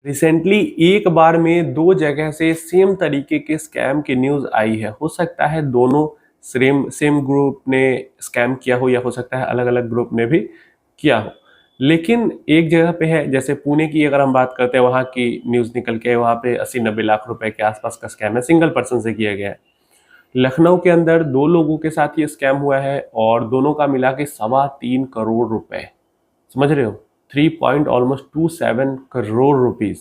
Recently एक बार में दो जगह से सेम तरीके के स्कैम की न्यूज आई है। हो सकता है दोनों सेम सेम ग्रुप ने स्कैम किया हो, या हो सकता है अलग अलग ग्रुप ने भी किया हो। लेकिन एक जगह पे है, जैसे पुणे की अगर हम बात करते हैं, वहां की न्यूज निकल के वहां पे 80-90 लाख रुपए के आसपास का स्कैम है, सिंगल पर्सन से किया गया है। लखनऊ के अंदर दो लोगों के साथ ये स्कैम हुआ है और दोनों का मिला के 3.25 करोड़ रुपए। समझ रहे हो? 3.27 करोड़ रुपीज।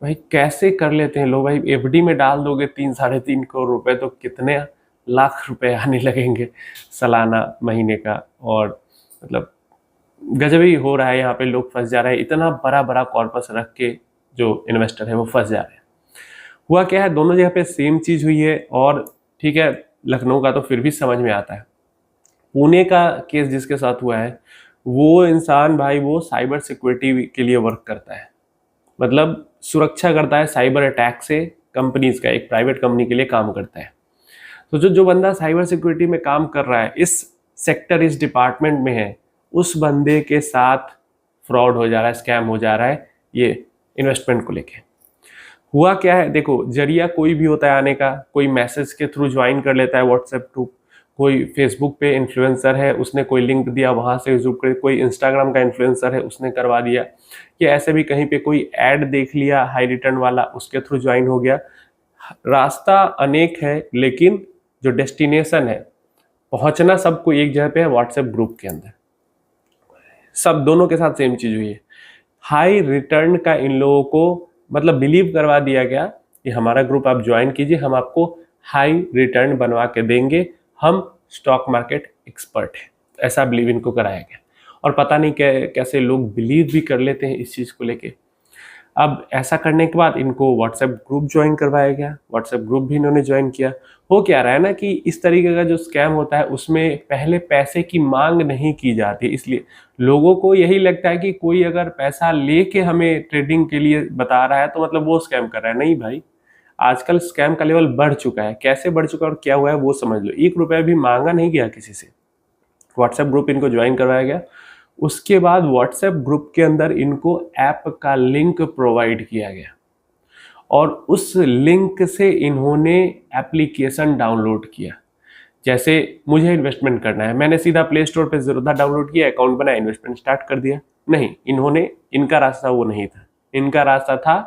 भाई कैसे कर लेते हैं लोग? भाई एफडी में डाल दोगे 3-3.5 करोड़ रुपए तो कितने लाख रुपए आने लगेंगे सालाना, महीने का। और मतलब गजब ही हो रहा है। यहाँ पे लोग फंस जा रहे हैं, इतना बड़ा बड़ा कॉर्पस रख के जो इन्वेस्टर है वो फंस जा रहे हैं। हुआ क्या है, दोनों जगह पे सेम चीज हुई है। और ठीक है, लखनऊ का तो फिर भी समझ में आता है। पुणे का केस जिसके साथ हुआ है, वो इंसान भाई वो साइबर सिक्योरिटी के लिए वर्क करता है, मतलब सुरक्षा करता है साइबर अटैक से। कंपनीज का एक प्राइवेट कंपनी के लिए काम करता है। तो जो जो बंदा साइबर सिक्योरिटी में काम कर रहा है, इस सेक्टर, इस डिपार्टमेंट में है, उस बंदे के साथ फ्रॉड हो जा रहा है, स्कैम हो जा रहा है ये इन्वेस्टमेंट को लेके। हुआ क्या है, देखो जरिया कोई भी होता है आने का। कोई मैसेज के थ्रू ज्वाइन कर लेता है व्हाट्सएप ग्रुप, कोई फेसबुक पे इन्फ्लुएंसर है उसने कोई लिंक दिया वहां से जुड़ कर, कोई इंस्टाग्राम का इन्फ्लुएंसर है उसने करवा दिया, या ऐसे भी कहीं पे कोई ऐड देख लिया हाई रिटर्न वाला, उसके थ्रू ज्वाइन हो गया। रास्ता अनेक है, लेकिन जो डेस्टिनेशन है, पहुंचना सबको एक जगह पे है, व्हाट्सएप ग्रुप के अंदर। सब दोनों के साथ सेम चीज हुई है। हाई रिटर्न का इन लोगों को मतलब बिलीव करवा दिया गया कि हमारा ग्रुप आप ज्वाइन कीजिए, हम आपको हाई रिटर्न बनवा के देंगे, हम स्टॉक मार्केट एक्सपर्ट हैं, ऐसा बिलीव इनको कराया गया। और पता नहीं कैसे लोग बिलीव भी कर लेते हैं इस चीज को लेके। अब ऐसा करने के बाद इनको व्हाट्सएप ग्रुप ज्वाइन करवाया गया, व्हाट्सएप ग्रुप भी इन्होंने ज्वाइन किया। हो क्या रहा है ना कि इस तरीके का जो स्कैम होता है उसमें पहले पैसे की मांग नहीं की जाती, इसलिए लोगों को यही लगता है कि कोई अगर पैसा लेके हमें ट्रेडिंग के लिए बता रहा है तो मतलब वो स्कैम कर रहा है। नहीं भाई, आजकल स्कैम का लेवल बढ़ चुका है। कैसे बढ़ चुका है और क्या हुआ है वो समझ लो। 1 रुपया भी मांगा नहीं गया किसी से, व्हाट्सएप ग्रुप इनको ज्वाइन करवाया गया। उसके बाद व्हाट्सएप ग्रुप के अंदर इनको ऐप का लिंक प्रोवाइड किया गया और उस लिंक से इन्होंने एप्लीकेशन डाउनलोड किया। जैसे मुझे इन्वेस्टमेंट करना है, मैंने सीधा प्ले स्टोर पे ज़ीरोधा डाउनलोड किया, अकाउंट बनाया, इन्वेस्टमेंट स्टार्ट कर दिया। नहीं, इनका रास्ता वो नहीं था। इनका रास्ता था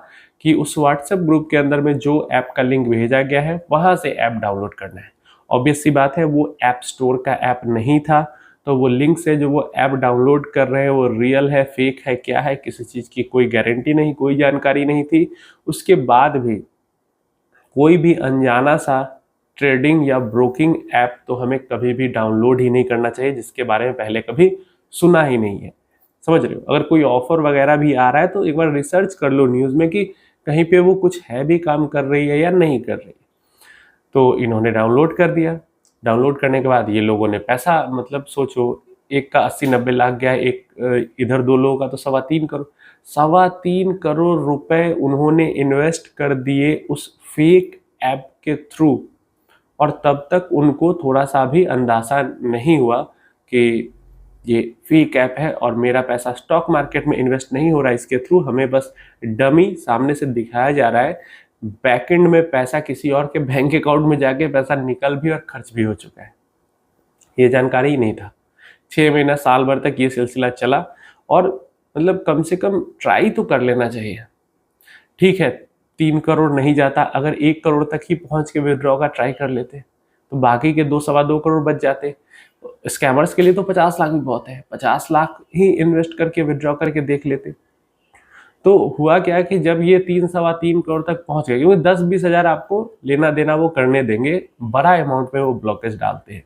कि उस व्हाट्सएप ग्रुप के अंदर में जो ऐप का लिंक भेजा गया है वहां से ऐप डाउनलोड करना है। ऑब्वियस सी बात है, वो ऐप स्टोर का ऐप नहीं था, तो वो लिंक से जो वो ऐप डाउनलोड कर रहे हैं वो रियल है, फेक है, क्या है, किसी चीज़ की कोई गारंटी नहीं, कोई जानकारी नहीं थी। उसके बाद भी कोई भी अनजाना सा ट्रेडिंग या ब्रोकिंग ऐप तो हमें कभी भी डाउनलोड ही नहीं करना चाहिए जिसके बारे में पहले कभी सुना ही नहीं है। समझ रहे हो? अगर कोई ऑफर वगैरह भी आ रहा है तो एक बार रिसर्च कर लो न्यूज़ में कि कहीं पे वो कुछ है भी, काम कर रही है या नहीं कर रही। तो इन्होंने डाउनलोड कर दिया। डाउनलोड करने के बाद ये लोगों ने पैसा, मतलब सोचो, एक का 80-90 लाख गया, एक इधर दो लोगों का तो 3.25 करोड़, 3.25 करोड़ रुपए उन्होंने इन्वेस्ट कर दिए उस फेक ऐप के थ्रू। और तब तक उनको थोड़ा सा भी अंदाजा नहीं हुआ कि ये फेक ऐप है और मेरा पैसा स्टॉक मार्केट में इन्वेस्ट नहीं हो रहा है इसके थ्रू, हमें बस डमी सामने से दिखाया जा रहा है। बैकएंड में पैसा किसी और के बैंक अकाउंट में जाके पैसा निकल भी और खर्च भी हो चुका है, ये जानकारी ही नहीं था। 6 महीना, साल भर तक ये सिलसिला चला। और मतलब कम से कम ट्राई तो कर लेना चाहिए। ठीक है, 3 करोड़ नहीं जाता, अगर 1 करोड़ तक ही पहुंच के विड्रॉ का ट्राई कर लेते तो बाकी के 2-2.25 करोड़ बच जाते। स्कैमर्स के लिए तो 50 लाख भी बहुत है, 50 लाख ही इन्वेस्ट करके विड्रॉ करके देख लेते। तो हुआ क्या कि जब ये 3-3.25 करोड़ तक पहुंच गए, क्योंकि 10-20 हजार आपको लेना देना वो करने देंगे, बड़ा अमाउंट में वो ब्लॉकेज डालते हैं।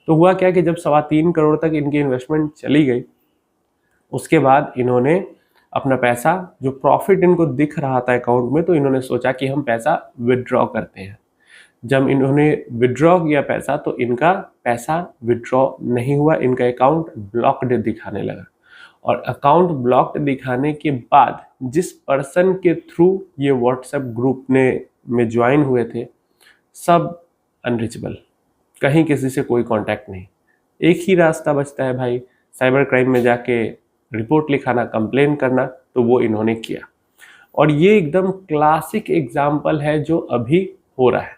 तो हुआ क्या कि जब 3.25 करोड़ तक इनकी इन्वेस्टमेंट चली गई, उसके बाद इन्होंने अपना पैसा, जो प्रॉफिट इनको दिख रहा था अकाउंट में, तो इन्होंने सोचा कि हम पैसा विड्रॉ करते हैं। जब इन्होंने विड्रॉ किया पैसा तो इनका पैसा विड्रॉ नहीं हुआ, इनका अकाउंट ब्लॉक्ड दिखाने लगा। और अकाउंट ब्लॉक्ड दिखाने के बाद जिस पर्सन के थ्रू ये व्हाट्सएप ग्रुप में ज्वाइन हुए थे, सब अनरीचेबल, कहीं किसी से कोई कांटेक्ट नहीं। एक ही रास्ता बचता है भाई, साइबर क्राइम में जाके रिपोर्ट लिखाना, कंप्लेन करना। तो वो इन्होंने किया। और ये एकदम क्लासिक एग्जाम्पल है जो अभी हो रहा है।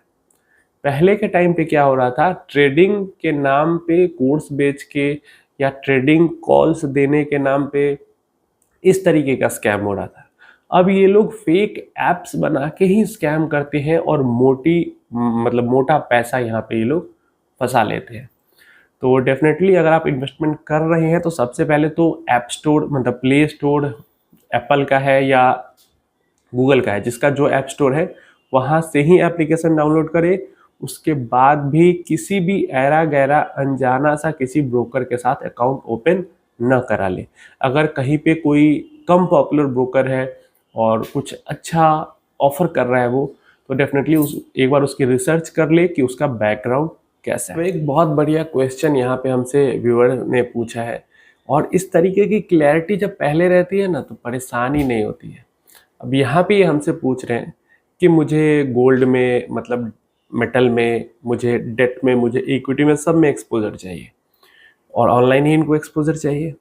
पहले के टाइम पे क्या हो रहा था, ट्रेडिंग के नाम पे कोर्स बेच के या ट्रेडिंग कॉल्स देने के नाम पे इस तरीके का स्कैम हो रहा था। अब ये लोग फेक एप्स बना के ही स्कैम करते हैं और मतलब मोटा पैसा यहाँ पे ये लोग फंसा लेते हैं। तो डेफिनेटली अगर आप इन्वेस्टमेंट कर रहे हैं तो सबसे पहले तो ऐप स्टोर मतलब प्ले स्टोर एप्पल का है या गूगल का है, जिसका जो ऐप स्टोर है वहाँ से ही एप्लीकेशन डाउनलोड करें। उसके बाद भी किसी भी ऐरा गैरा अनजाना सा किसी ब्रोकर के साथ अकाउंट ओपन न करा ले। अगर कहीं पे कोई कम पॉपुलर ब्रोकर है और कुछ अच्छा ऑफर कर रहा है वो, तो डेफिनेटली एक बार उसकी रिसर्च कर ले कि उसका बैकग्राउंड कैसा है। तो एक बहुत बढ़िया क्वेश्चन यहाँ पे हमसे व्यूअर ने पूछा है, और इस तरीके की क्लैरिटी जब पहले रहती है ना तो परेशानी नहीं होती है। अब यहाँ पे ये हमसे पूछ रहे हैं कि मुझे गोल्ड में मतलब मेटल में, मुझे डेट में, मुझे इक्विटी में, सब में एक्सपोजर चाहिए और ऑनलाइन ही इनको एक्सपोजर चाहिए।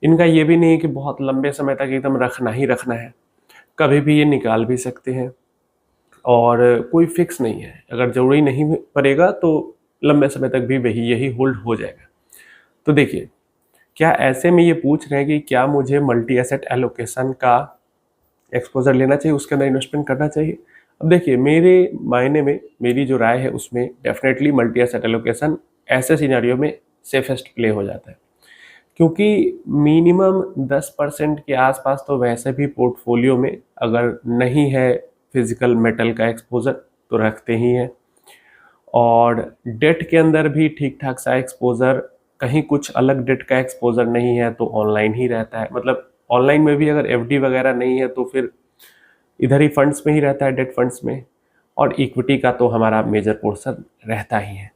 इनका ये भी नहीं है कि बहुत लंबे समय तक एकदम रखना ही रखना है, कभी भी ये निकाल भी सकते हैं और कोई फिक्स नहीं है। अगर ज़रूरी नहीं पड़ेगा तो लंबे समय तक भी यही होल्ड हो जाएगा। तो देखिए, क्या ऐसे में ये पूछ रहे हैं कि क्या मुझे मल्टी एसेट एलोकेशन का एक्सपोजर लेना चाहिए, उसके अंदर इन्वेस्टमेंट करना चाहिए? अब देखिए, मेरे मायने में मेरी जो राय है उसमें डेफिनेटली मल्टी एसेट एलोकेशन ऐसे सिनेरियो में सेफेस्ट प्ले हो जाता है, क्योंकि मिनिमम 10% के आसपास तो वैसे भी पोर्टफोलियो में अगर नहीं है फिजिकल मेटल का एक्सपोजर तो रखते ही हैं। और डेट के अंदर भी ठीक ठाक सा एक्सपोजर, कहीं कुछ अलग डेट का एक्सपोजर नहीं है तो ऑनलाइन ही रहता है। मतलब ऑनलाइन में भी अगर एफडी वगैरह नहीं है तो फिर इधर ही फंड्स में ही रहता है, डेट फंड्स में। और इक्विटी का तो हमारा मेजर पोर्शन रहता ही है।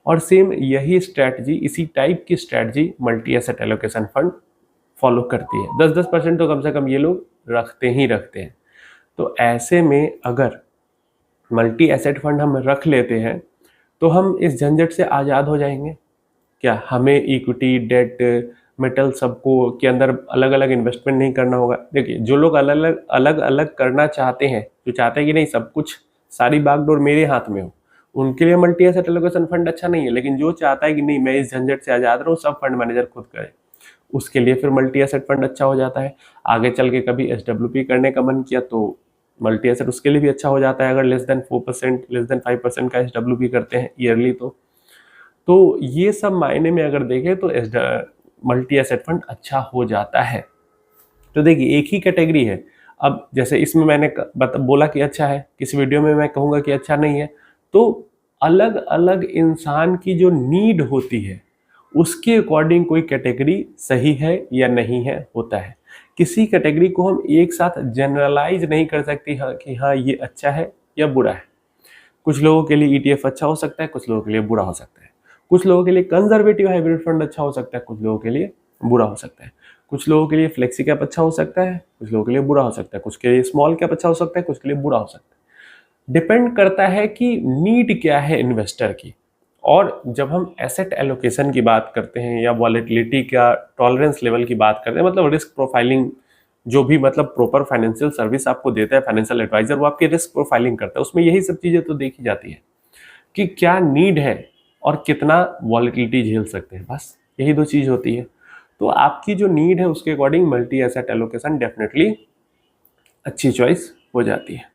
और सेम यही स्ट्रैटेजी, इसी टाइप की strategy multi asset allocation fund follow करती है। 10-10% तो कम से कम ये लोग रखते ही रखते हैं। तो ऐसे में अगर मल्टी एसेट फंड हम रख लेते हैं तो हम इस झंझट से आज़ाद हो जाएंगे। क्या हमें इक्विटी, डेट, मेटल सबको के अंदर अलग अलग इन्वेस्टमेंट नहीं करना होगा? देखिए, जो लोग अलग अलग करना चाहते हैं, जो चाहते हैं कि नहीं सब कुछ सारी बागडोर मेरे हाथ में हो, उनके लिए मल्टी एसेट एलोकेशन फंड अच्छा नहीं है। लेकिन जो चाहता है कि नहीं मैं इस झंझट से आज़ाद रहूँ, सब फंड मैनेजर खुद करे, उसके लिए फिर मल्टी एसेट फंड अच्छा हो जाता है। आगे चल के कभी SWP करने का मन किया तो मल्टी एसेट उसके लिए भी अच्छा हो जाता है, अगर लेस देन 4%, लेस देन 5% का SWP करते हैं ईयरली। तो ये सब मायने में अगर देखें तो मल्टी एसेट फंड अच्छा हो जाता है। तो देखिए, एक ही कैटेगरी है। अब जैसे इसमें मैंने बोला कि अच्छा है, किसी वीडियो में मैं कहूँगा कि अच्छा नहीं है, तो अलग अलग इंसान की जो नीड होती है उसके अकॉर्डिंग कोई कैटेगरी सही है या नहीं है होता है। किसी कैटेगरी को हम एक साथ जनरलाइज नहीं कर सकते कि हाँ ये अच्छा है या बुरा है। कुछ लोगों के लिए ETF अच्छा हो सकता है, कुछ लोगों के लिए बुरा हो सकता है। कुछ लोगों के लिए कंजर्वेटिव हाइब्रिड फंड अच्छा हो सकता है, कुछ लोगों के लिए बुरा हो सकता है। कुछ लोगों के लिए फ्लेक्सी कैप अच्छा हो सकता है, कुछ लोगों के लिए बुरा हो सकता है। कुछ के लिए स्मॉल कैप अच्छा हो सकता है, कुछ के लिए बुरा हो सकता है। डिपेंड करता है कि नीड क्या है इन्वेस्टर की। और जब हम एसेट एलोकेशन की बात करते हैं या वॉलेटिलिटी का टॉलरेंस लेवल की बात करते हैं, मतलब रिस्क प्रोफाइलिंग, जो भी मतलब प्रॉपर फाइनेंशियल सर्विस आपको देता है फाइनेंशियल एडवाइजर, वो आपकी रिस्क प्रोफाइलिंग करता है। उसमें यही सब चीज़ें तो देखी जाती है कि क्या नीड है और कितना वॉलेटिलिटी झेल सकते हैं, बस यही दो चीज़ होती है। तो आपकी जो नीड है उसके according multi asset allocation definitely अच्छी चॉइस हो जाती है।